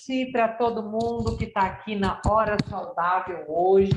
tarde para todo mundo que está aqui na Hora Saudável hoje.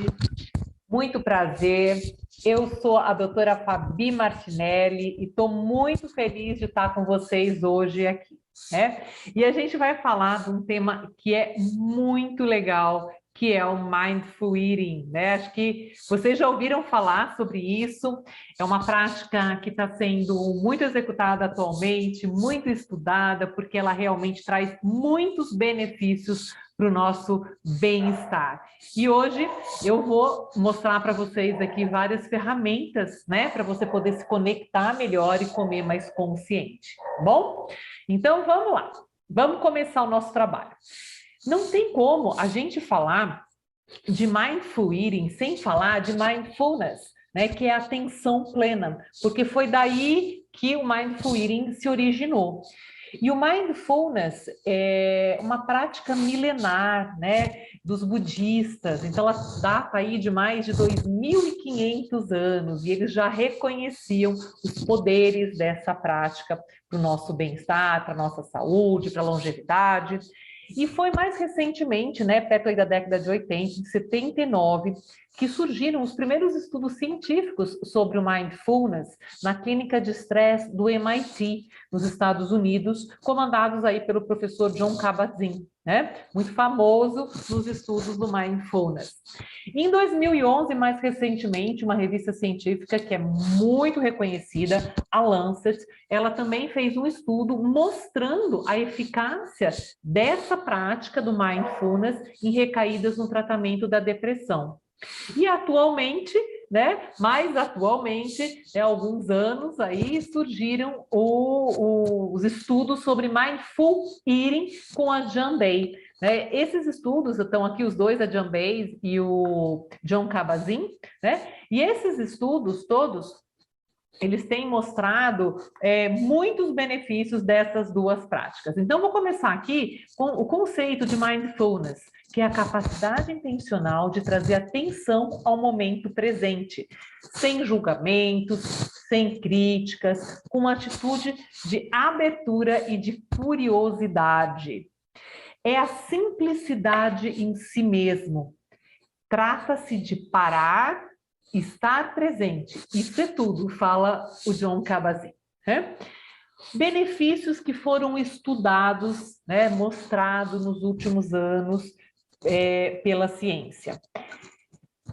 Muito prazer. Eu sou a doutora Fabi Martinelli e estou muito feliz de estar com vocês hoje aqui, né? E a gente vai falar de um tema que é muito legal, que é o Mindful Eating, né? Acho que vocês já ouviram falar sobre isso. É uma prática que está sendo muito executada atualmente, muito estudada, porque ela realmente traz muitos benefícios para o nosso bem-estar. E hoje eu vou mostrar para vocês aqui várias ferramentas, né, para você poder se conectar melhor e comer mais consciente, tá bom? Então vamos lá, vamos começar o nosso trabalho. Não tem como a gente falar de Mindful Eating sem falar de Mindfulness, né, que é a atenção plena, porque foi daí que o Mindful Eating se originou. E o Mindfulness é uma prática milenar, né, dos budistas, então ela data aí de mais de 2.500 anos, e eles já reconheciam os poderes dessa prática para o nosso bem-estar, para a nossa saúde, para a longevidade. E foi mais recentemente, né, perto aí da década de 80, de 79, que surgiram os primeiros estudos científicos sobre o Mindfulness na clínica de estresse do MIT, nos Estados Unidos, comandados aí pelo professor Jon Kabat-Zinn, né, muito famoso nos estudos do Mindfulness. Em 2011, mais recentemente, uma revista científica que é muito reconhecida, a Lancet, ela também fez um estudo mostrando a eficácia dessa prática do Mindfulness em recaídas no tratamento da depressão. E atualmente, né, mais atualmente, há alguns anos aí surgiram os estudos sobre Mindful Eating com a Jan Day. Né? Esses estudos estão aqui, os dois, a Jan Day e o Jon Kabat-Zinn, né? E esses estudos todos, eles têm mostrado muitos benefícios dessas duas práticas. Então, vou começar aqui com o conceito de Mindfulness, que é a capacidade intencional de trazer atenção ao momento presente, sem julgamentos, sem críticas, com uma atitude de abertura e de curiosidade. É a simplicidade em si mesmo. Trata-se de parar, estar presente. Isso é tudo, fala o Jon Kabat-Zinn. Né? Benefícios que foram estudados, né, mostrados nos últimos anos pela ciência.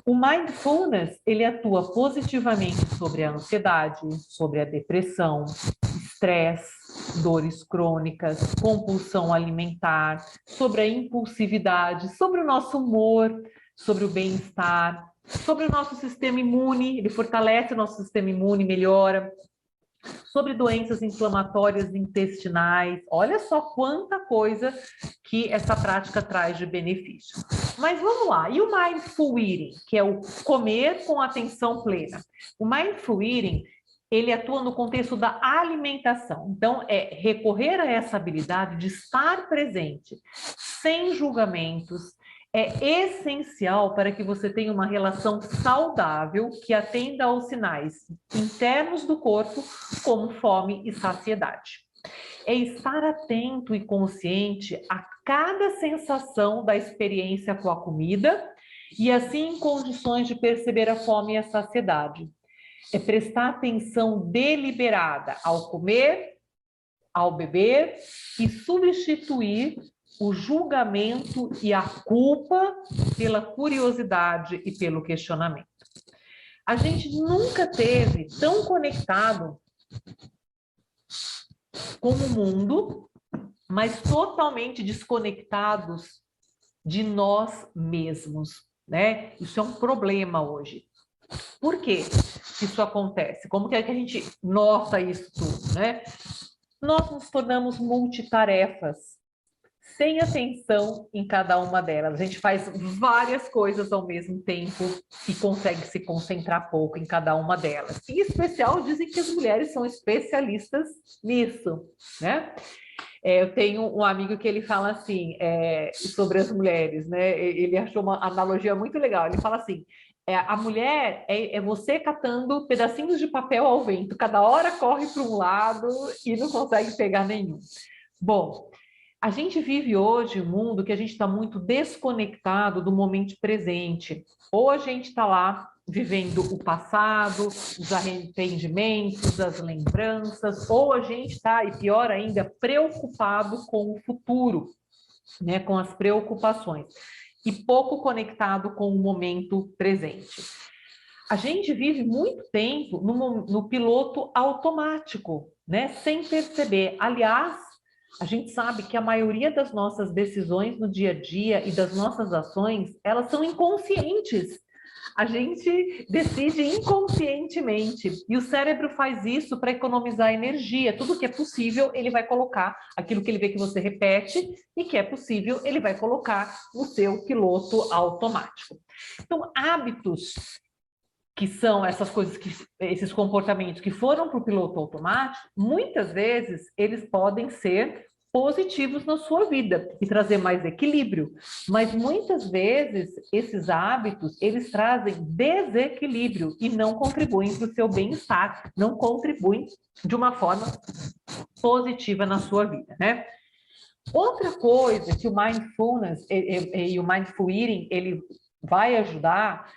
O Mindfulness, ele atua positivamente sobre a ansiedade, sobre a depressão, estresse, dores crônicas, compulsão alimentar, sobre a impulsividade, sobre o nosso humor, sobre o bem-estar, sobre o nosso sistema imune, ele fortalece o nosso sistema imune, melhora, sobre doenças inflamatórias intestinais. Olha só quanta coisa que essa prática traz de benefício. Mas vamos lá, e o Mindful Eating, que é o comer com atenção plena? O Mindful Eating, ele atua no contexto da alimentação. Então, é recorrer a essa habilidade de estar presente, sem julgamentos, é essencial para que você tenha uma relação saudável que atenda aos sinais internos do corpo, como fome e saciedade. É estar atento e consciente a cada sensação da experiência com a comida e assim em condições de perceber a fome e a saciedade. É prestar atenção deliberada ao comer, ao beber e substituir o julgamento e a culpa pela curiosidade e pelo questionamento. A gente nunca teve tão conectado com o mundo, mas totalmente desconectados de nós mesmos, né? Isso é um problema hoje. Por que isso acontece? Como que a gente nota isso tudo, né? Nós nos tornamos multitarefas, sem atenção em cada uma delas. A gente faz várias coisas ao mesmo tempo e consegue se concentrar pouco em cada uma delas. Em especial, dizem que as mulheres são especialistas nisso, né? Eu tenho um amigo que ele fala assim, sobre as mulheres, né? Ele achou uma analogia muito legal. Ele fala assim, a mulher é você catando pedacinhos de papel ao vento. Cada hora corre para um lado e não consegue pegar nenhum. Bom, A gente vive hoje um mundo que a gente está muito desconectado do momento presente. Ou a gente está lá vivendo o passado, os arrependimentos, as lembranças, ou a gente está, e pior ainda, preocupado com o futuro, né, com as preocupações, e pouco conectado com o momento presente. A gente vive muito tempo no piloto automático, né, sem perceber. Aliás, a gente sabe que a maioria das nossas decisões no dia a dia e das nossas ações, elas são inconscientes. A gente decide inconscientemente e o cérebro faz isso para economizar energia. Tudo que é possível, ele vai colocar aquilo que ele vê que você repete e que é possível, ele vai colocar no seu piloto automático. Então, hábitos que são essas coisas, esses comportamentos que foram para o piloto automático, muitas vezes eles podem ser positivos na sua vida e trazer mais equilíbrio, mas muitas vezes esses hábitos, eles trazem desequilíbrio e não contribuem para o seu bem-estar, não contribuem de uma forma positiva na sua vida, né? Outra coisa que o Mindfulness e o Mindful Eating, ele vai ajudar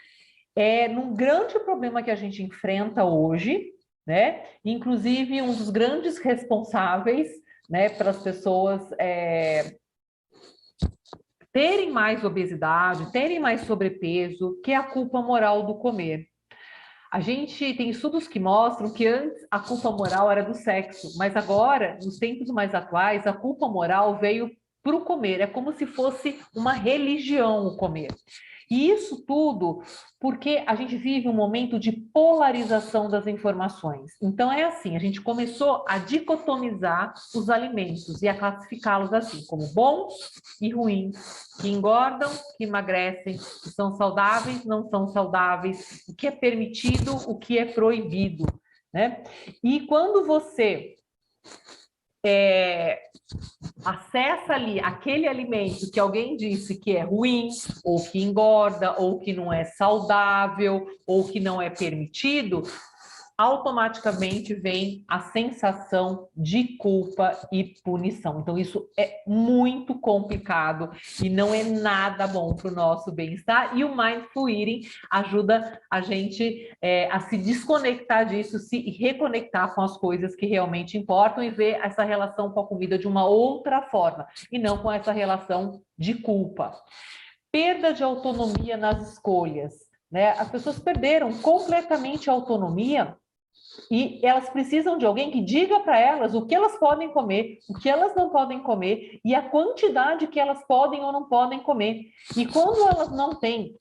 num grande problema que a gente enfrenta hoje, né? Inclusive, um dos grandes responsáveis, né, para as pessoas terem mais obesidade, terem mais sobrepeso, que é a culpa moral do comer. A gente tem estudos que mostram que antes a culpa moral era do sexo, mas agora, nos tempos mais atuais, a culpa moral veio para o comer. É como se fosse uma religião o comer. E isso tudo porque a gente vive um momento de polarização das informações. Então é assim, a gente começou a dicotomizar os alimentos e a classificá-los assim, como bons e ruins, que engordam, que emagrecem, que são saudáveis, não são saudáveis, o que é permitido, o que é proibido, né? E quando você acessa ali aquele alimento que alguém disse que é ruim, ou que engorda, ou que não é saudável, ou que não é permitido, automaticamente vem a sensação de culpa e punição. Então, isso é muito complicado e não é nada bom para o nosso bem-estar. E o Mindful Eating ajuda a gente a se desconectar disso, se reconectar com as coisas que realmente importam e ver essa relação com a comida de uma outra forma, e não com essa relação de culpa. Perda de autonomia nas escolhas, né? As pessoas perderam completamente a autonomia e elas precisam de alguém que diga para elas o que elas podem comer, o que elas não podem comer e a quantidade que elas podem ou não podem comer. E quando elas não têm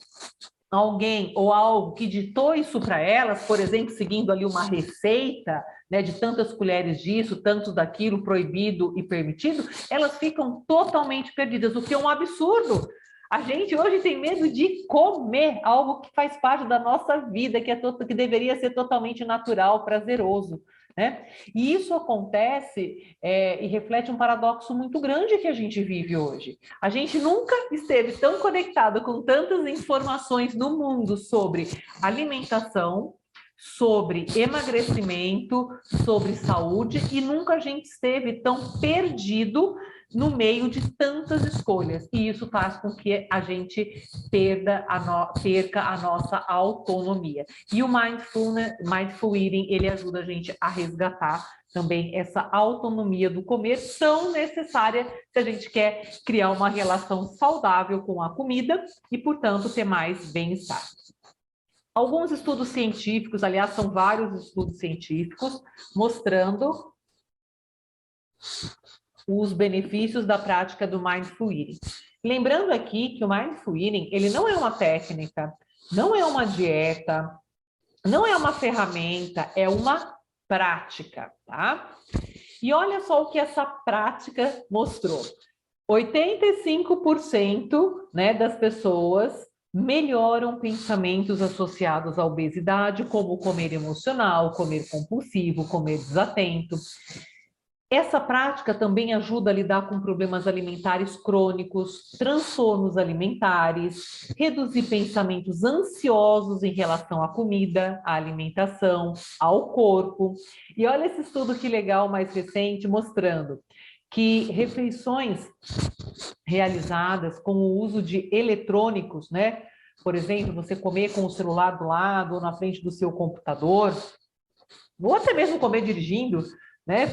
alguém ou algo que ditou isso para elas, por exemplo, seguindo ali uma receita, né, de tantas colheres disso, tantos daquilo, proibido e permitido, elas ficam totalmente perdidas, o que é um absurdo. A gente hoje tem medo de comer algo que faz parte da nossa vida, que deveria ser totalmente natural, prazeroso, né? E isso acontece e reflete um paradoxo muito grande que a gente vive hoje. A gente nunca esteve tão conectado com tantas informações no mundo sobre alimentação, sobre emagrecimento, sobre saúde, e nunca a gente esteve tão perdido no meio de tantas escolhas, e isso faz com que a gente perca a nossa autonomia. E o Mindful Eating, ele ajuda a gente a resgatar também essa autonomia do comer tão necessária se a gente quer criar uma relação saudável com a comida e, portanto, ter mais bem-estar. Alguns estudos científicos, aliás, são vários estudos científicos, mostrando os benefícios da prática do Mindful Eating. Lembrando aqui que o Mindful Eating, ele não é uma técnica, não é uma dieta, não é uma ferramenta, é uma prática, tá? E olha só o que essa prática mostrou. 85%, né, das pessoas melhoram pensamentos associados à obesidade, como comer emocional, comer compulsivo, comer desatento. Essa prática também ajuda a lidar com problemas alimentares crônicos, transtornos alimentares, reduzir pensamentos ansiosos em relação à comida, à alimentação, ao corpo. E olha esse estudo que legal mais recente mostrando que refeições realizadas com o uso de eletrônicos, né? Por exemplo, você comer com o celular do lado ou na frente do seu computador, ou até mesmo comer dirigindo, né?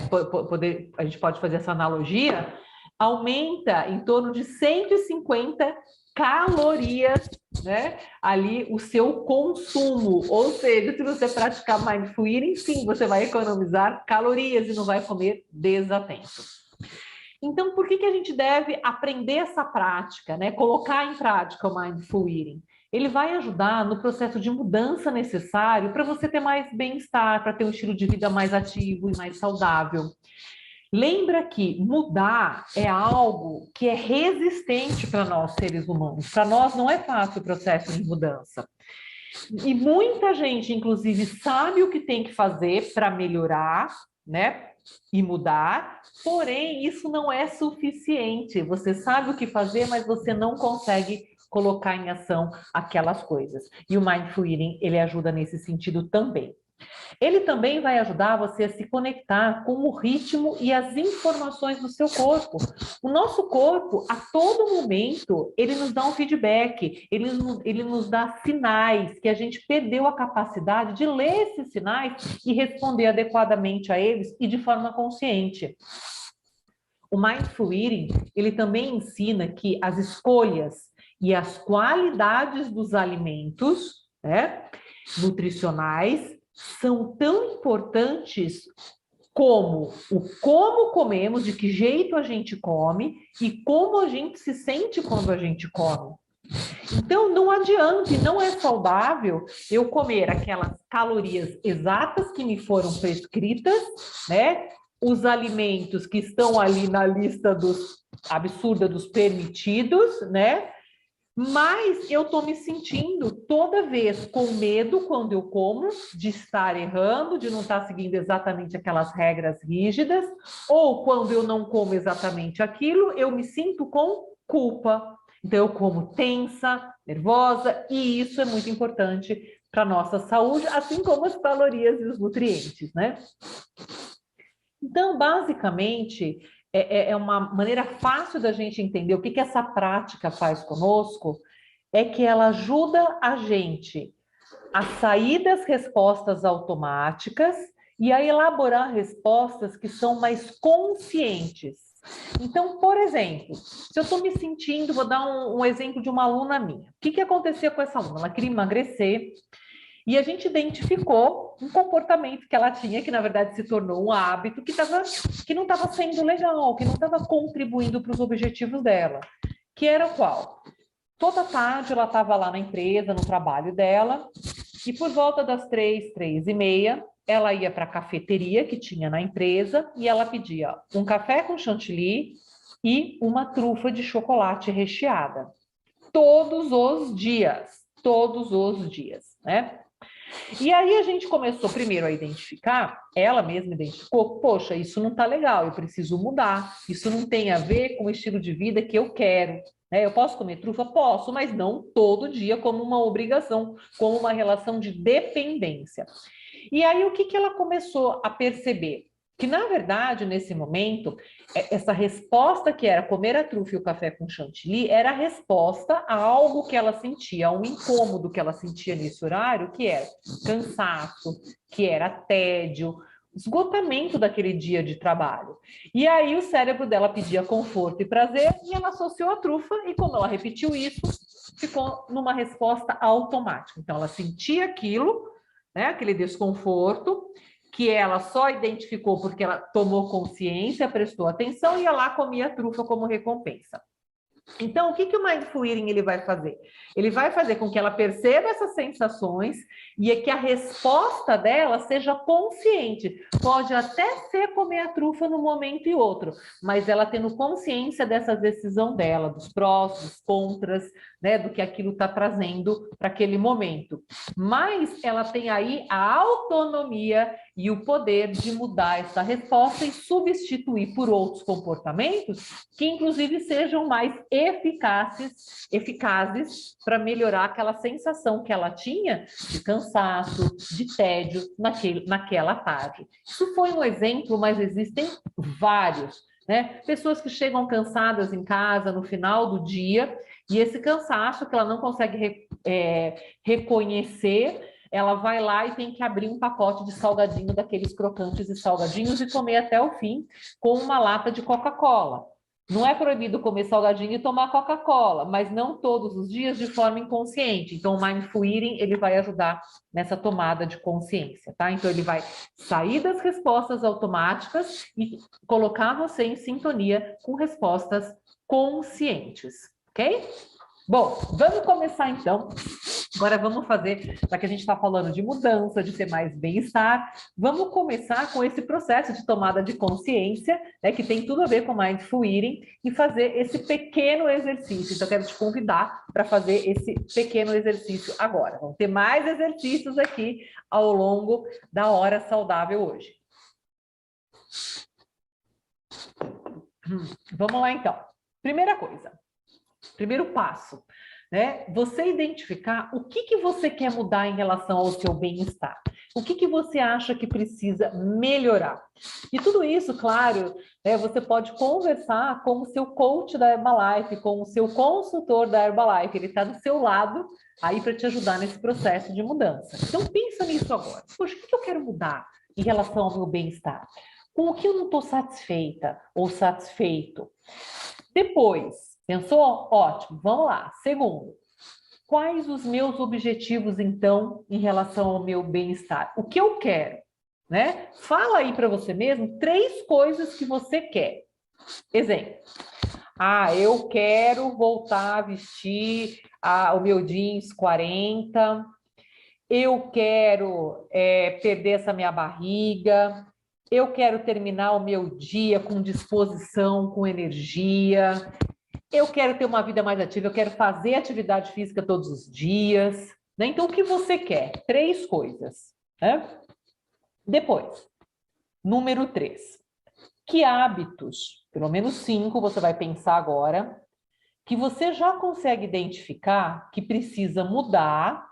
A gente pode fazer essa analogia, aumenta em torno de 150 calorias, né? Ali o seu consumo, ou seja, se você praticar mindful eating, sim, você vai economizar calorias e não vai comer desatento. Então, por que a gente deve aprender essa prática, né? Colocar em prática o mindful eating? Ele vai ajudar no processo de mudança necessário para você ter mais bem-estar, para ter um estilo de vida mais ativo e mais saudável. Lembra que mudar é algo que é resistente para nós, seres humanos. Para nós não é fácil o processo de mudança. E muita gente, inclusive, sabe o que tem que fazer para melhorar, né? E mudar, porém, isso não é suficiente. Você sabe o que fazer, mas você não consegue colocar em ação aquelas coisas. E o mindful eating, ele ajuda nesse sentido também. Ele também vai ajudar você a se conectar com o ritmo e as informações do seu corpo. O nosso corpo, a todo momento, ele nos dá um feedback, ele nos dá sinais que a gente perdeu a capacidade de ler esses sinais e responder adequadamente a eles e de forma consciente. O mindful eating, ele também ensina que as escolhas e as qualidades dos alimentos, né, nutricionais, são tão importantes como o como comemos, de que jeito a gente come e como a gente se sente quando a gente come. Então, não adianta, não é saudável eu comer aquelas calorias exatas que me foram prescritas, né? Os alimentos que estão ali na lista absurda dos permitidos, né? Mas eu estou me sentindo toda vez com medo quando eu como, de estar errando, de não estar seguindo exatamente aquelas regras rígidas, ou quando eu não como exatamente aquilo, eu me sinto com culpa. Então eu como tensa, nervosa, e isso é muito importante para a nossa saúde, assim como as calorias e os nutrientes, né? Então, basicamente, é uma maneira fácil da gente entender o que essa prática faz conosco, é que ela ajuda a gente a sair das respostas automáticas e a elaborar respostas que são mais conscientes. Então, por exemplo, se eu estou me sentindo, vou dar um exemplo de uma aluna minha. O que acontecia com essa aluna? Ela queria emagrecer, e a gente identificou um comportamento que ela tinha, que na verdade se tornou um hábito, que não estava sendo legal, que não estava contribuindo para os objetivos dela. Que era qual? Toda tarde ela estava lá na empresa, no trabalho dela, e por volta das 3h30, ela ia para a cafeteria que tinha na empresa e ela pedia um café com chantilly e uma trufa de chocolate recheada. Todos os dias, né? E aí a gente começou primeiro a identificar, ela mesma identificou, poxa, isso não está legal, eu preciso mudar, isso não tem a ver com o estilo de vida que eu quero, né? Eu posso comer trufa? Posso, mas não todo dia como uma obrigação, como uma relação de dependência. E aí o que ela começou a perceber? Que, na verdade, nesse momento, essa resposta que era comer a trufa e o café com chantilly era a resposta a algo que ela sentia, a um incômodo que ela sentia nesse horário, que era cansaço, que era tédio, esgotamento daquele dia de trabalho. E aí o cérebro dela pedia conforto e prazer e ela associou a trufa e, como ela repetiu isso, ficou numa resposta automática. Então, ela sentia aquilo, né, aquele desconforto, que ela só identificou porque ela tomou consciência, prestou atenção e ia lá comia a trufa como recompensa. Então, o que o Mindful Eating ele vai fazer? Ele vai fazer com que ela perceba essas sensações e que a resposta dela seja consciente. Pode até ser comer a trufa num momento e outro, mas ela tendo consciência dessa decisão dela, dos prós, dos contras, né, do que aquilo está trazendo para aquele momento. Mas ela tem aí a autonomia e o poder de mudar essa resposta e substituir por outros comportamentos que, inclusive, sejam mais eficazes para melhorar aquela sensação que ela tinha de cansaço, de tédio naquela tarde. Isso foi um exemplo, mas existem vários né? Pessoas que chegam cansadas em casa no final do dia, e esse cansaço que ela não consegue reconhecer, ela vai lá e tem que abrir um pacote de salgadinho daqueles crocantes e salgadinhos e comer até o fim com uma lata de Coca-Cola. Não é proibido comer salgadinho e tomar Coca-Cola, mas não todos os dias de forma inconsciente. Então, o Mindful Eating, ele vai ajudar nessa tomada de consciência, tá? Então, ele vai sair das respostas automáticas e colocar você em sintonia com respostas conscientes, ok? Bom, vamos começar então. Agora vamos fazer, já que a gente está falando de mudança, de ter mais bem-estar, vamos começar com esse processo de tomada de consciência, né, que tem tudo a ver com Mindful Eating, e fazer esse pequeno exercício. Então, eu quero te convidar para fazer esse pequeno exercício agora. Vamos ter mais exercícios aqui ao longo da hora saudável hoje. Vamos lá, então. Primeira coisa, primeiro passo, né? Você identificar o que você quer mudar em relação ao seu bem-estar. O que você acha que precisa melhorar. E tudo isso, claro, né, você pode conversar com o seu coach da Herbalife, com o seu consultor da Herbalife. Ele está do seu lado aí para te ajudar nesse processo de mudança. Então, pensa nisso agora. Poxa, o que eu quero mudar em relação ao meu bem-estar? Com o que eu não estou satisfeita ou satisfeito? Depois, pensou? Ótimo, vamos lá. Segundo, quais os meus objetivos, então, em relação ao meu bem-estar? O que eu quero, né? Fala aí para você mesmo 3 coisas que você quer. Exemplo. Eu quero voltar a vestir o meu jeans 40, eu quero perder essa minha barriga, eu quero terminar o meu dia com disposição, com energia, eu quero ter uma vida mais ativa, eu quero fazer atividade física todos os dias, né? Então, o que você quer? 3 coisas, né? Depois, número 3. Que hábitos, pelo menos 5, você vai pensar agora, que você já consegue identificar que precisa mudar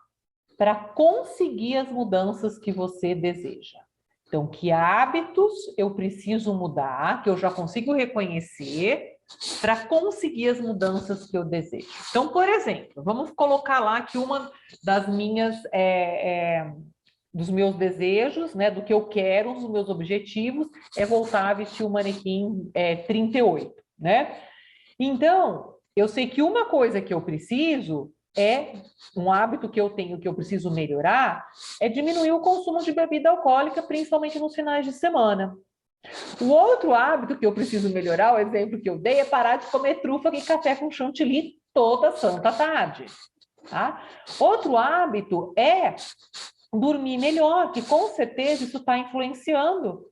para conseguir as mudanças que você deseja. Então, que hábitos eu preciso mudar, que eu já consigo reconhecer, para conseguir as mudanças que eu desejo. Então, por exemplo, vamos colocar lá que uma das minhas, dos meus desejos, né, do que eu quero, dos meus objetivos, é voltar a vestir o manequim 38, né? Então, eu sei que uma coisa que eu preciso um hábito que eu tenho, que eu preciso melhorar, é diminuir o consumo de bebida alcoólica, principalmente nos finais de semana. O outro hábito que eu preciso melhorar, o exemplo que eu dei, é parar de comer trufa e café com chantilly toda santa tarde. Tá? Outro hábito é dormir melhor, que com certeza isso está influenciando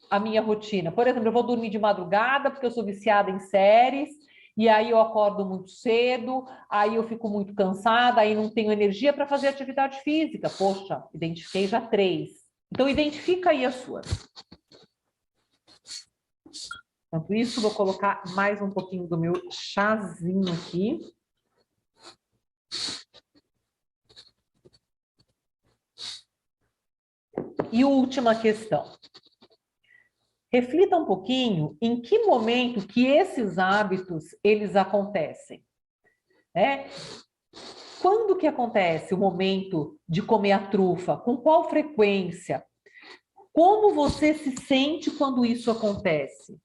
a minha rotina. Por exemplo, eu vou dormir de madrugada porque eu sou viciada em séries, e aí eu acordo muito cedo, aí eu fico muito cansada, aí não tenho energia para fazer atividade física. Poxa, identifiquei já 3. Então, identifica aí as suas. Enquanto isso, vou colocar mais um pouquinho do meu chazinho aqui. E última questão. Reflita um pouquinho em que momento que esses hábitos, eles acontecem. Né? Quando que acontece o momento de comer a trufa? Com qual frequência? Como você se sente quando isso acontece?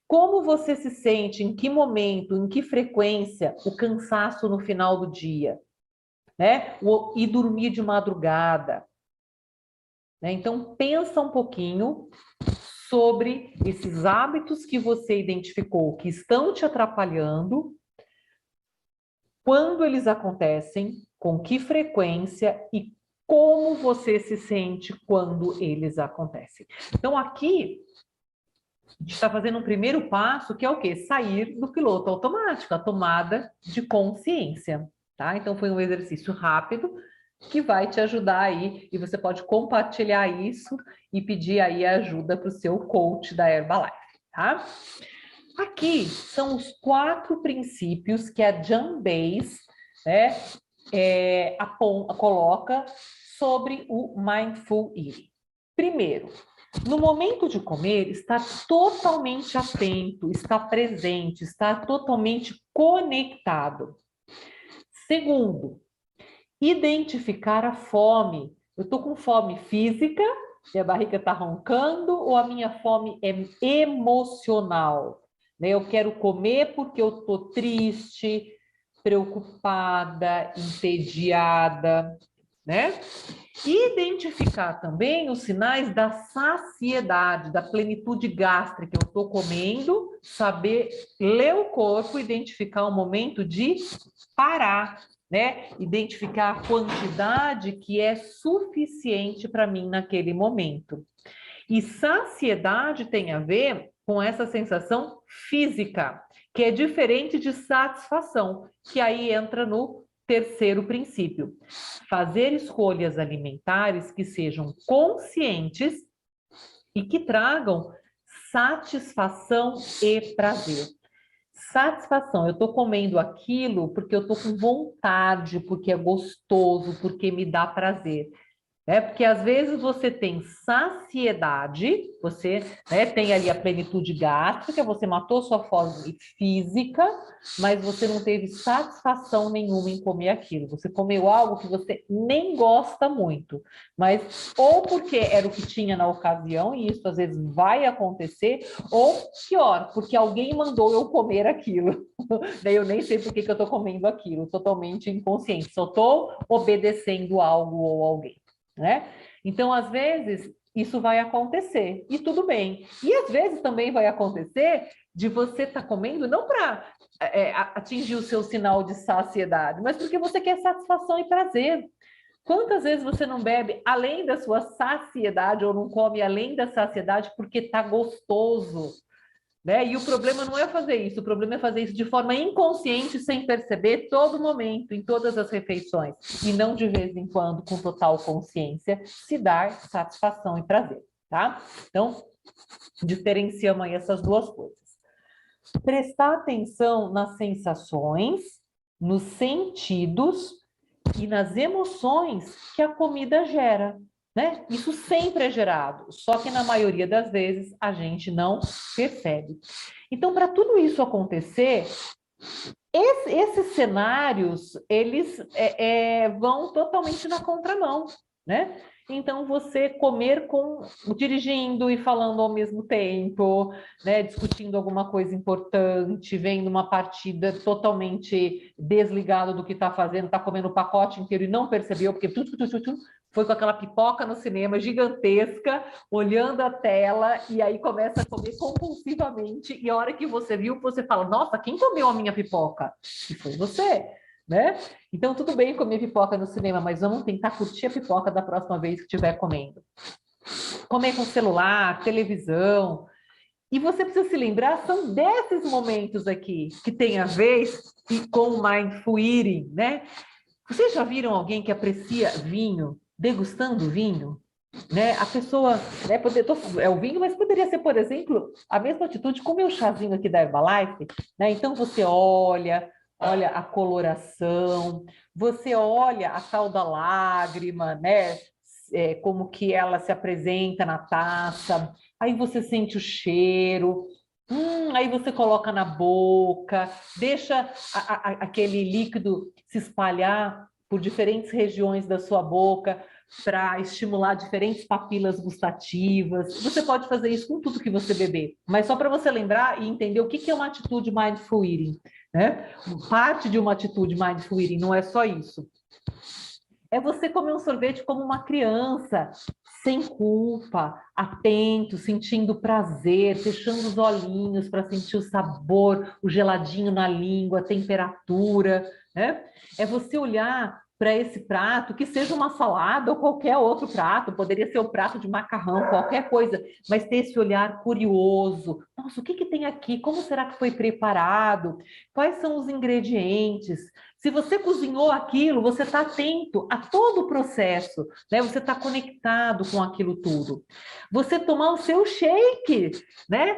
Como você se sente, em que momento, em que frequência, o cansaço no final do dia? Né? E dormir de madrugada. Né? Então, pensa um pouquinho sobre esses hábitos que você identificou que estão te atrapalhando, quando eles acontecem, com que frequência e como você se sente quando eles acontecem. Então, aqui, a gente está fazendo um primeiro passo, que é o quê? Sair do piloto automático, a tomada de consciência, tá? Então, foi um exercício rápido que vai te ajudar aí, e você pode compartilhar isso e pedir aí ajuda para o seu coach da Herbalife, tá? Aqui são os 4 princípios que a Jan Bass, né, coloca sobre o Mindful Eating. Primeiro, No momento de comer, estar totalmente atento, estar presente, estar totalmente conectado. Segundo, identificar a fome. Eu estou com fome física, minha barriga está roncando, ou a minha fome é emocional? Né? Eu quero comer porque eu estou triste, preocupada, entediada, né? E identificar também os sinais da saciedade, da plenitude gástrica. Eu estou comendo, saber ler o corpo, identificar o momento de parar, né? Identificar a quantidade que é suficiente para mim naquele momento. E saciedade tem a ver com essa sensação física, que é diferente de satisfação, que aí entra no terceiro princípio. Fazer escolhas alimentares que sejam conscientes e que tragam satisfação e prazer. Satisfação, eu estou comendo aquilo porque eu estou com vontade, porque é gostoso, porque me dá prazer. Porque às vezes você tem saciedade, você, né, tem ali a plenitude gástrica, você matou sua fome física, mas você não teve satisfação nenhuma em comer aquilo. Você comeu algo que você nem gosta muito, mas ou porque era o que tinha na ocasião, e isso às vezes vai acontecer, ou pior, porque alguém mandou eu comer aquilo. Daí eu nem sei por que eu estou comendo aquilo, totalmente inconsciente, só estou obedecendo algo ou alguém. Né? Então, às vezes, isso vai acontecer, e tudo bem. E às vezes também vai acontecer de você estar comendo não para atingir o seu sinal de saciedade, mas porque você quer satisfação e prazer. Quantas vezes você não bebe além da sua saciedade ou não come além da saciedade porque está gostoso? Né? E o problema não é fazer isso, o problema é fazer isso de forma inconsciente, sem perceber, todo momento, em todas as refeições, e não de vez em quando, com total consciência, se dar satisfação e prazer, tá? Então, diferenciamos aí essas duas coisas. Prestar atenção nas sensações, nos sentidos e nas emoções que a comida gera. Né? Isso sempre é gerado, só que na maioria das vezes a gente não percebe. Então, para tudo isso acontecer, esses cenários, eles vão totalmente na contramão, né? Então, você comer dirigindo e falando ao mesmo tempo, né? Discutindo alguma coisa importante, vendo uma partida totalmente desligado do que está fazendo, está comendo o pacote inteiro e não percebeu, porque foi com aquela pipoca no cinema gigantesca, olhando a tela, e aí começa a comer compulsivamente, e a hora que você viu, você fala, nossa, quem comeu a minha pipoca? E foi você, né? Então, tudo bem comer pipoca no cinema, mas vamos tentar curtir a pipoca da próxima vez que estiver comendo. Comer com celular, televisão. E você precisa se lembrar, são desses momentos aqui que tem a ver com o mindful eating, né? Vocês já viram alguém que aprecia vinho, degustando vinho? Né? A pessoa, né, é o vinho, mas poderia ser, por exemplo, a mesma atitude com o meu chazinho aqui da Herbalife, né? Então você olha a coloração, você olha a tal da lágrima, né? Como que ela se apresenta na taça, aí você sente o cheiro, aí você coloca na boca, deixa aquele líquido se espalhar por diferentes regiões da sua boca para estimular diferentes papilas gustativas. Você pode fazer isso com tudo que você beber, mas só para você lembrar e entender o que é uma atitude mindful eating, né? Parte de uma atitude mindful eating não é só isso. É você comer um sorvete como uma criança, sem culpa, atento, sentindo prazer, fechando os olhinhos para sentir o sabor, o geladinho na língua, a temperatura, né? É você olhar para esse prato, que seja uma salada ou qualquer outro prato, poderia ser um prato de macarrão, qualquer coisa, mas ter esse olhar curioso. Nossa, o que tem aqui? Como será que foi preparado? Quais são os ingredientes? Se você cozinhou aquilo, você está atento a todo o processo, né? Você está conectado com aquilo tudo. Você tomar o seu shake, né?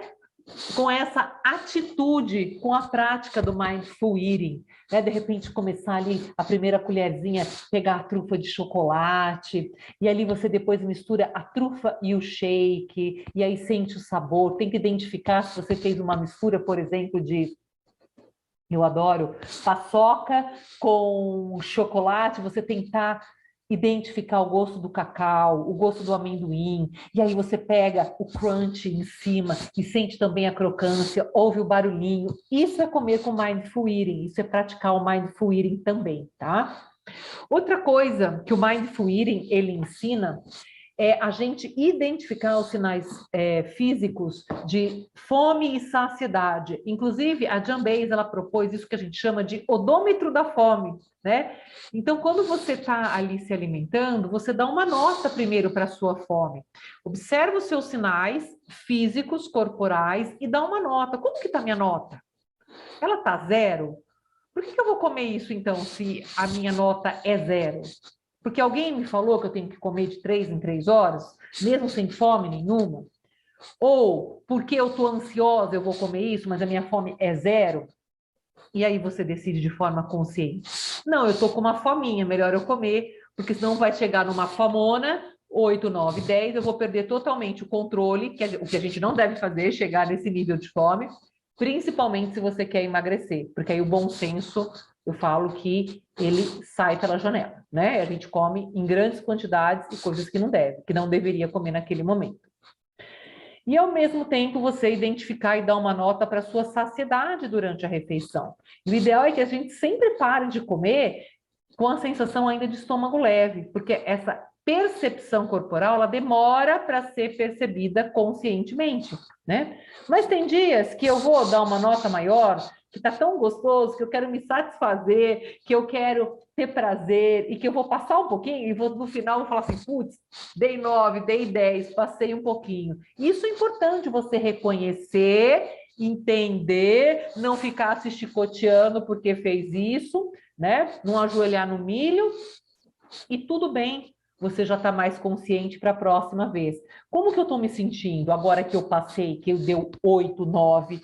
com essa atitude, com a prática do Mindful Eating, né? De repente começar ali a primeira colherzinha, pegar a trufa de chocolate, e ali você depois mistura a trufa e o shake, e aí sente o sabor, tem que identificar se você fez uma mistura, por exemplo, de... Eu adoro paçoca com chocolate, você tentar identificar o gosto do cacau, o gosto do amendoim, e aí você pega o crunch em cima e sente também a crocância, ouve o barulhinho. Isso é comer com Mindful Eating, isso é praticar o Mindful Eating também, tá? Outra coisa que o Mindful Eating, ele ensina é a gente identificar os sinais físicos de fome e saciedade. Inclusive, a Jan Baez, ela propôs isso que a gente chama de odômetro da fome, né? Então, quando você está ali se alimentando, você dá uma nota primeiro para a sua fome. Observa os seus sinais físicos, corporais, e dá uma nota. Como que está a minha nota? Ela está 0? Por que eu vou comer isso, então, se a minha nota é 0? Porque alguém me falou que eu tenho que comer de 3 em 3 horas, mesmo sem fome nenhuma? Ou porque eu estou ansiosa, eu vou comer isso, mas a minha fome é 0? E aí você decide de forma consciente. Não, eu estou com uma fominha, melhor eu comer, porque senão vai chegar numa famona, 8, 9, 10, eu vou perder totalmente o controle, que o que a gente não deve fazer, chegar nesse nível de fome, principalmente se você quer emagrecer, porque aí o bom senso, eu falo que ele sai pela janela, né? A gente come em grandes quantidades e coisas que não deve, que não deveria comer naquele momento. E, ao mesmo tempo, você identificar e dar uma nota para a sua saciedade durante a refeição. E o ideal é que a gente sempre pare de comer com a sensação ainda de estômago leve, porque essa percepção corporal, ela demora para ser percebida conscientemente, né? Mas tem dias que eu vou dar uma nota maior, que está tão gostoso, que eu quero me satisfazer, que eu quero ter prazer, e que eu vou passar um pouquinho, e no final vou falar assim, putz, dei 9, dei 10, passei um pouquinho. Isso é importante você reconhecer, entender, não ficar se chicoteando porque fez isso, né? Não ajoelhar no milho, e tudo bem, você já está mais consciente para a próxima vez. Como que eu estou me sentindo agora que eu passei, que eu deu 8, 9,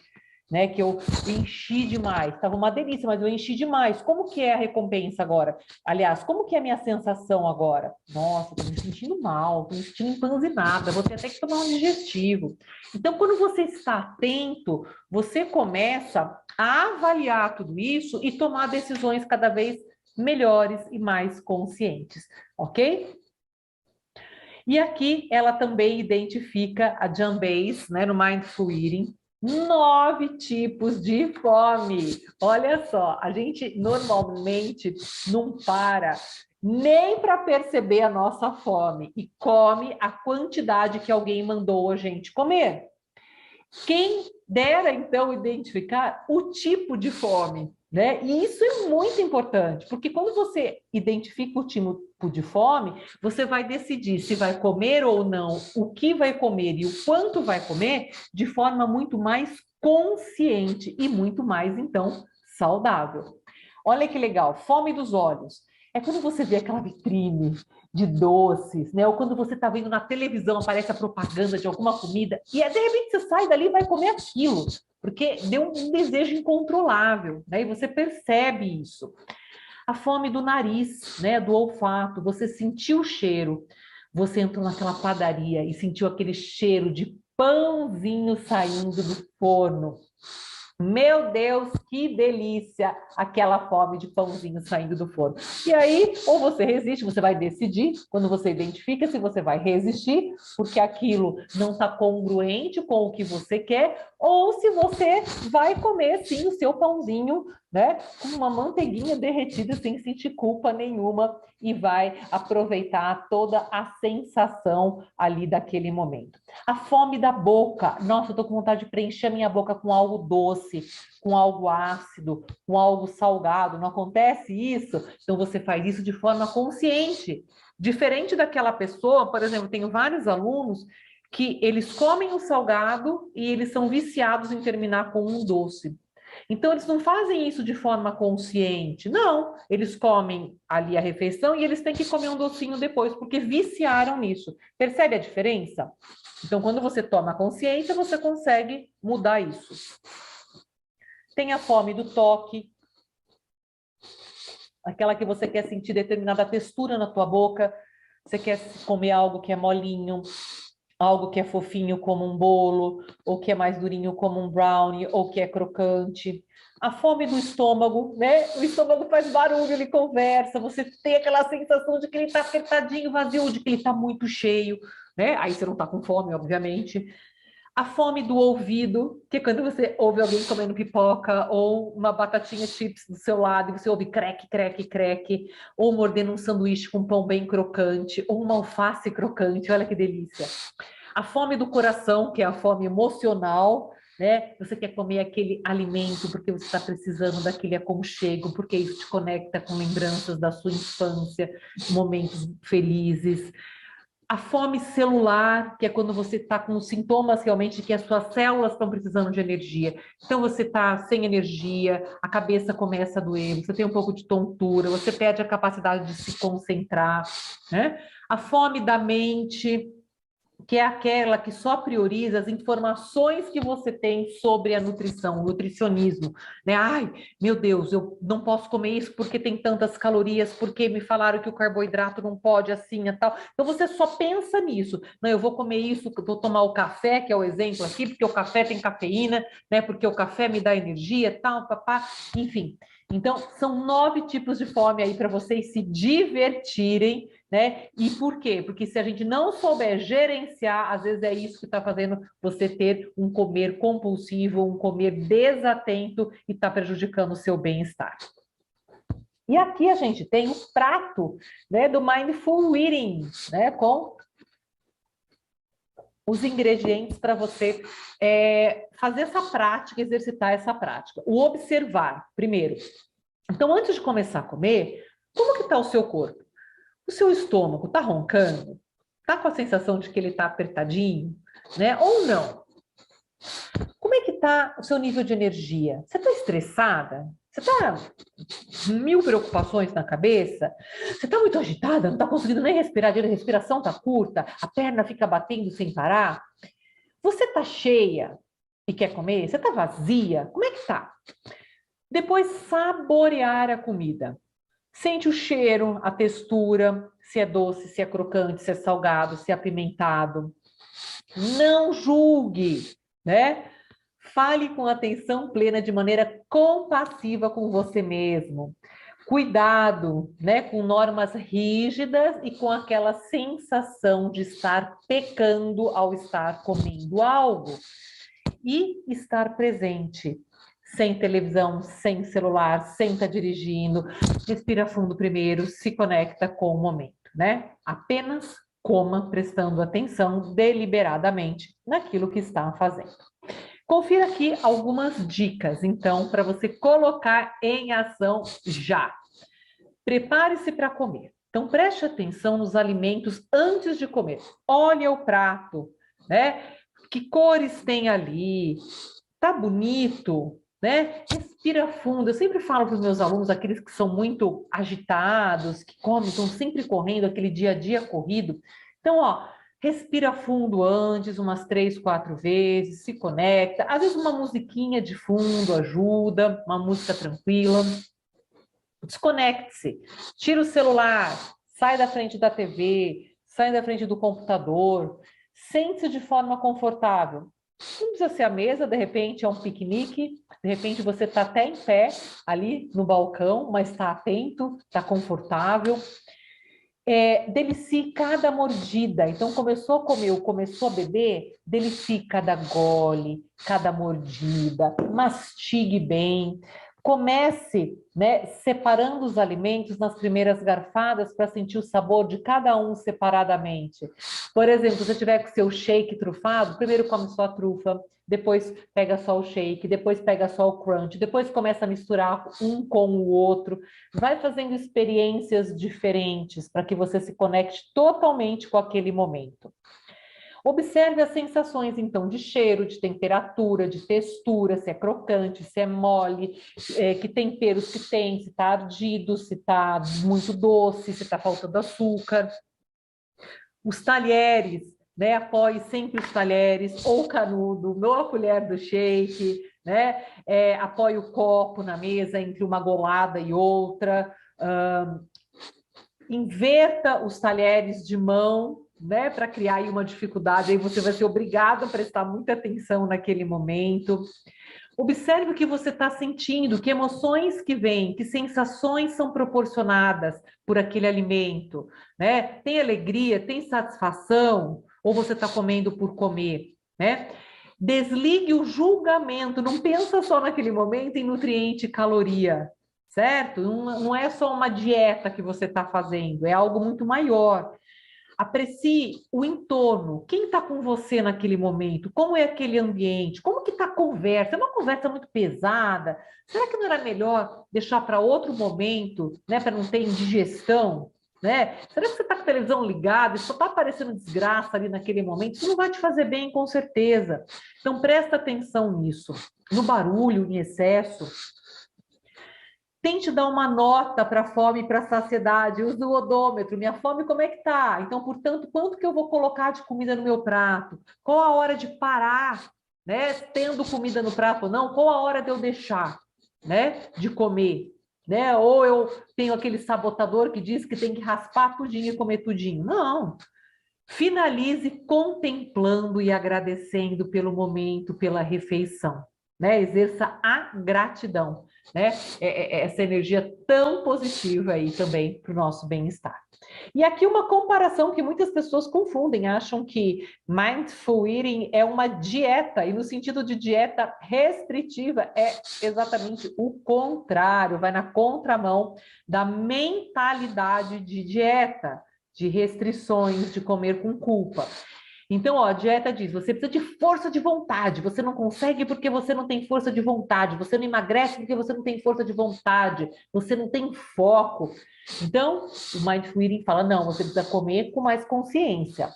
né? Que eu enchi demais. Estava uma delícia, mas eu enchi demais. Como que é a recompensa agora? Aliás, como que é a minha sensação agora? Nossa, estou me sentindo mal, estou me sentindo empanzinada, vou ter até que tomar um digestivo. Então, quando você está atento, você começa a avaliar tudo isso e tomar decisões cada vez melhores e mais conscientes, ok? E aqui ela também identifica a Jan Baez, né, no Mindful Eating, 9 tipos de fome. Olha só, a gente normalmente não para nem para perceber a nossa fome e come a quantidade que alguém mandou a gente comer. Quem dera, então, identificar o tipo de fome, né? E isso é muito importante, porque quando você identifica o tipo de fome, você vai decidir se vai comer ou não, o que vai comer e o quanto vai comer, de forma muito mais consciente e muito mais, então, saudável. Olha que legal, fome dos olhos. É quando você vê aquela vitrine de doces, né? Ou quando você está vendo na televisão, aparece a propaganda de alguma comida, e de repente você sai dali e vai comer aquilo, porque deu um desejo incontrolável, né? E você percebe isso. A fome do nariz, né? Do olfato, você sentiu o cheiro, você entrou naquela padaria e sentiu aquele cheiro de pãozinho saindo do forno. Meu Deus, que delícia aquela fome de pãozinho saindo do forno. E aí, ou você resiste, você vai decidir, quando você identifica se você vai resistir, porque aquilo não está congruente com o que você quer, ou se você vai comer, sim, o seu pãozinho, né, com uma manteiguinha derretida sem sentir culpa nenhuma e vai aproveitar toda a sensação ali daquele momento. A fome da boca. Nossa, eu tô com vontade de preencher a minha boca com algo doce, com algo ácido, com algo salgado. Não acontece isso? Então você faz isso de forma consciente. Diferente daquela pessoa, por exemplo, tenho vários alunos que eles comem o salgado e eles são viciados em terminar com um doce. Então, eles não fazem isso de forma consciente. Não, eles comem ali a refeição e eles têm que comer um docinho depois, porque viciaram nisso. Percebe a diferença? Então, quando você toma consciência, você consegue mudar isso. Tem a fome do toque, aquela que você quer sentir determinada textura na tua boca, você quer comer algo que é molinho, algo que é fofinho como um bolo, ou que é mais durinho como um brownie, ou que é crocante. A fome do estômago, né? O estômago faz barulho, ele conversa, você tem aquela sensação de que ele está apertadinho, vazio, de que ele está muito cheio, né? Aí você não está com fome, obviamente. A fome do ouvido, que é quando você ouve alguém comendo pipoca ou uma batatinha chips do seu lado e você ouve creque, creque, creque, ou mordendo um sanduíche com pão bem crocante, ou uma alface crocante, olha que delícia. A fome do coração, que é a fome emocional, né? Você quer comer aquele alimento porque você está precisando daquele aconchego, porque isso te conecta com lembranças da sua infância, momentos felizes. A fome celular, que é quando você está com sintomas realmente de que as suas células estão precisando de energia. Então você está sem energia, a cabeça começa a doer, você tem um pouco de tontura, você perde a capacidade de se concentrar, né? A fome da mente, que é aquela que só prioriza as informações que você tem sobre a nutrição, o nutricionismo, né? Ai, meu Deus, eu não posso comer isso porque tem tantas calorias, porque me falaram que o carboidrato não pode assim e tal. Então você só pensa nisso. Não, eu vou comer isso, vou tomar o café, que é o exemplo aqui, porque o café tem cafeína, né? Porque o café me dá energia, tal, papá, enfim. Então, são 9 tipos de fome aí para vocês se divertirem, né? E por quê? Porque se a gente não souber gerenciar, às vezes é isso que está fazendo você ter um comer compulsivo, um comer desatento e está prejudicando o seu bem-estar. E aqui a gente tem o prato, né, do Mindful Eating, né, com os ingredientes para você fazer essa prática, exercitar essa prática. O observar, primeiro. Então, antes de começar a comer, como que está o seu corpo? O seu estômago está roncando? Está com a sensação de que ele está apertadinho? Né? Ou não? Como é que está o seu nível de energia? Você está estressada? Você está 1000 preocupações na cabeça? Você está muito agitada? Não está conseguindo nem respirar direito? A respiração está curta? A perna fica batendo sem parar? Você está cheia e quer comer? Você está vazia? Como é que está? Depois, saborear a comida. Sente o cheiro, a textura, se é doce, se é crocante, se é salgado, se é apimentado. Não julgue, né? Fale com atenção plena, de maneira compassiva com você mesmo. Cuidado, né, com normas rígidas e com aquela sensação de estar pecando ao estar comendo algo. E estar presente, sem televisão, sem celular, sem estar dirigindo. Respira fundo primeiro, se conecta com o momento, né? Apenas coma prestando atenção deliberadamente naquilo que está fazendo. Confira aqui algumas dicas, então, para você colocar em ação já. Prepare-se para comer. Então, preste atenção nos alimentos antes de comer. Olha o prato, né? Que cores tem ali? Tá bonito, né? Respira fundo. Eu sempre falo para os meus alunos, aqueles que são muito agitados, que comem, estão sempre correndo, aquele dia a dia corrido. Então, ó, respira fundo antes, umas 3, 4 vezes, se conecta. Às vezes uma musiquinha de fundo ajuda, uma música tranquila. Desconecte-se, tira o celular, sai da frente da TV, sai da frente do computador, sente-se de forma confortável. Não precisa ser a mesa, de repente é um piquenique, de repente você está até em pé ali no balcão, mas está atento, está confortável. Delicie cada mordida. Então, começou a comer ou começou a beber, delicie cada gole, cada mordida, mastigue bem. Comece, né, separando os alimentos nas primeiras garfadas para sentir o sabor de cada um separadamente. Por exemplo, se você tiver com seu shake trufado, primeiro come só a trufa, depois pega só o shake, depois pega só o crunch, depois começa a misturar um com o outro. Vai fazendo experiências diferentes para que você se conecte totalmente com aquele momento. Observe as sensações, então, de cheiro, de temperatura, de textura, se é crocante, se é mole, que temperos que tem, se está ardido, se está muito doce, se está faltando açúcar. Os talheres, né? Apoie sempre os talheres, ou canudo, ou a colher do shake, né? Apoie o copo na mesa entre uma golada e outra. Inverta os talheres de mão, né? Para criar aí uma dificuldade, aí você vai ser obrigado a prestar muita atenção naquele momento. Observe o que você está sentindo, que emoções que vêm, que sensações são proporcionadas por aquele alimento, né? Tem alegria, tem satisfação, ou você está comendo por comer, né? Desligue o julgamento, não pensa só naquele momento em nutriente e caloria, certo? Não é só uma dieta que você está fazendo, é algo muito maior. Aprecie o entorno, quem está com você naquele momento, como é aquele ambiente, como que está a conversa, é uma conversa muito pesada, será que não era melhor deixar para outro momento, né, para não ter indigestão, né? Será que você está com a televisão ligada e só está aparecendo desgraça ali naquele momento? Isso não vai te fazer bem, com certeza. Então, presta atenção nisso, no barulho, em excesso. Tente dar uma nota para a fome e para a saciedade. Use o odômetro. Minha fome, como é que tá? Então, portanto, quanto que eu vou colocar de comida no meu prato? Qual a hora de parar, né? Tendo comida no prato ou não? Qual a hora de eu deixar, né? De comer, né? Ou eu tenho aquele sabotador que diz que tem que raspar tudinho e comer tudinho. Não. Finalize contemplando e agradecendo pelo momento, pela refeição, né? Exerça a gratidão, né? Essa energia tão positiva aí também para o nosso bem-estar. E aqui uma comparação que muitas pessoas confundem, acham que mindful eating é uma dieta, e no sentido de dieta restritiva é exatamente o contrário, vai na contramão da mentalidade de dieta, de restrições, de comer com culpa. Então, ó, a dieta diz, você precisa de força de vontade, você não consegue porque você não tem força de vontade, você não emagrece porque você não tem força de vontade, você não tem foco. Então, o Mindful Eating fala, não, você precisa comer com mais consciência.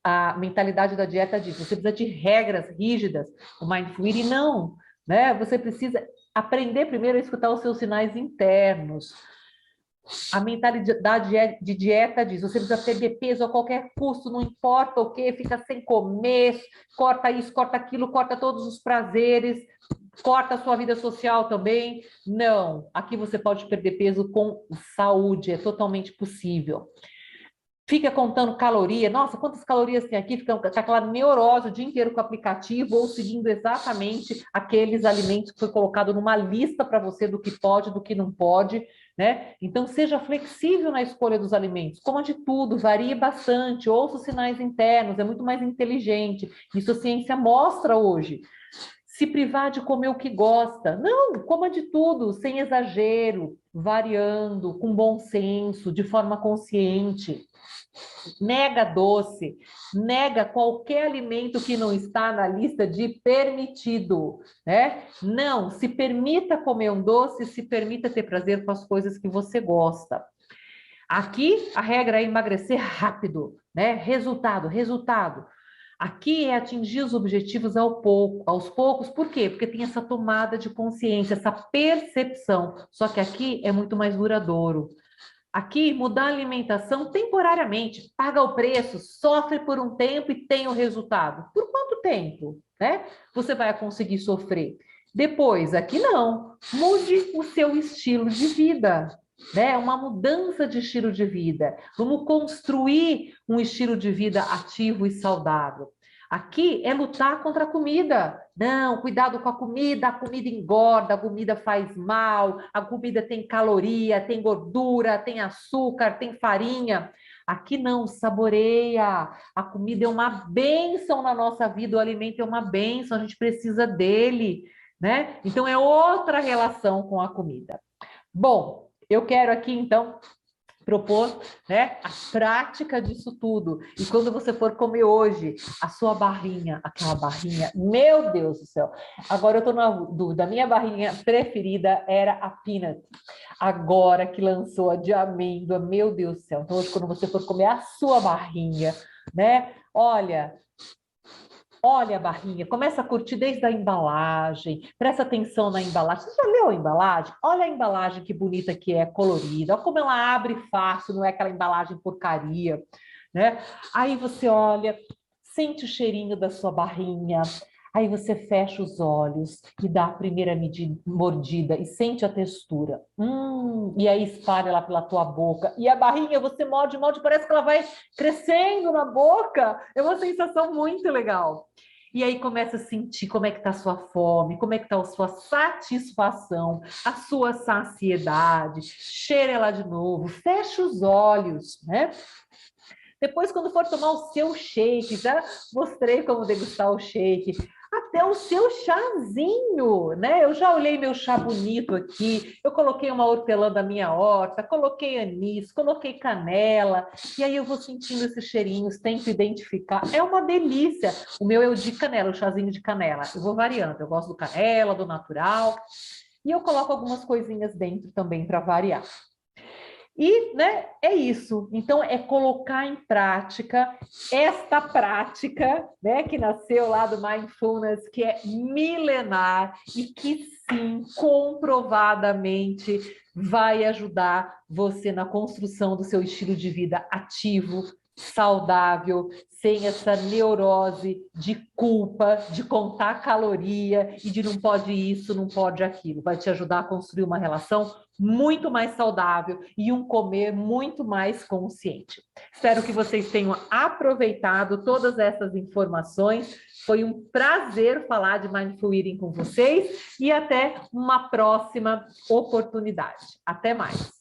A mentalidade da dieta diz, você precisa de regras rígidas, o Mindful Eating não, né? Você precisa aprender primeiro a escutar os seus sinais internos. A mentalidade de dieta diz, você precisa perder peso a qualquer custo, não importa o que, fica sem comer, corta isso, corta aquilo, corta todos os prazeres, corta a sua vida social também. Não, aqui você pode perder peso com saúde, é totalmente possível. Fica contando caloria, nossa, quantas calorias tem aqui? Fica com aquela neurose o dia inteiro com o aplicativo ou seguindo exatamente aqueles alimentos que foi colocado numa lista para você do que pode, do que não pode, né? Então, seja flexível na escolha dos alimentos, coma de tudo, varie bastante, ouça os sinais internos, é muito mais inteligente. Isso a ciência mostra hoje. Se privar de comer o que gosta, não, coma de tudo, sem exagero, variando, com bom senso, de forma consciente. Nega doce, nega qualquer alimento que não está na lista de permitido, né? Não, se permita comer um doce, se permita ter prazer com as coisas que você gosta. Aqui a regra é emagrecer rápido, né? Resultado, resultado. Aqui é atingir os objetivos aos poucos, por quê? Porque tem essa tomada de consciência, essa percepção, só que aqui é muito mais duradouro. Aqui, mudar a alimentação temporariamente, paga o preço, sofre por um tempo e tem o resultado. Por quanto tempo, né? Você vai conseguir sofrer? Depois, aqui não. Mude o seu estilo de vida, né? Uma mudança de estilo de vida. Vamos construir um estilo de vida ativo e saudável. Aqui é lutar contra a comida. Não, cuidado com a comida engorda, a comida faz mal, a comida tem caloria, tem gordura, tem açúcar, tem farinha. Aqui não, saboreia. A comida é uma bênção na nossa vida, o alimento é uma bênção, a gente precisa dele, né? Então é outra relação com a comida. Bom, eu quero aqui então propor, né, a prática disso tudo. E quando você for comer hoje, a sua barrinha, aquela barrinha, meu Deus do céu. Agora eu tô na dúvida, a minha barrinha preferida era a peanut. Agora que lançou a de amêndoa, meu Deus do céu. Então hoje quando você for comer a sua barrinha, né? Olha a barrinha, começa a curtir desde a embalagem, presta atenção na embalagem. Você já leu a embalagem? Olha a embalagem que bonita que é, colorida, olha como ela abre fácil, não é aquela embalagem porcaria, né? Aí você olha, sente o cheirinho da sua barrinha, aí você fecha os olhos e dá a primeira mordida e sente a textura. E aí espalha lá pela tua boca. E a barrinha você morde, parece que ela vai crescendo na boca. É uma sensação muito legal. E aí começa a sentir como é que está a sua fome, como é que está a sua satisfação, a sua saciedade. Cheira ela de novo, fecha os olhos, né? Depois, quando for tomar o seu shake, já mostrei como degustar o shake, até o seu chazinho, né? Eu já olhei meu chá bonito aqui, eu coloquei uma hortelã da minha horta, coloquei anis, coloquei canela, e aí eu vou sentindo esses cheirinhos, tento identificar. É uma delícia. O meu é o de canela, o chazinho de canela. Eu vou variando, eu gosto do canela, do natural, e eu coloco algumas coisinhas dentro também para variar. E, né, é isso. Então, é colocar em prática esta prática, né, que nasceu lá do Mindfulness, que é milenar e que, sim, comprovadamente vai ajudar você na construção do seu estilo de vida ativo, saudável, sem essa neurose de culpa, de contar caloria e de não pode isso, não pode aquilo. Vai te ajudar a construir uma relação muito mais saudável e um comer muito mais consciente. Espero que vocês tenham aproveitado todas essas informações. Foi um prazer falar de Mindful Eating com vocês e até uma próxima oportunidade. Até mais!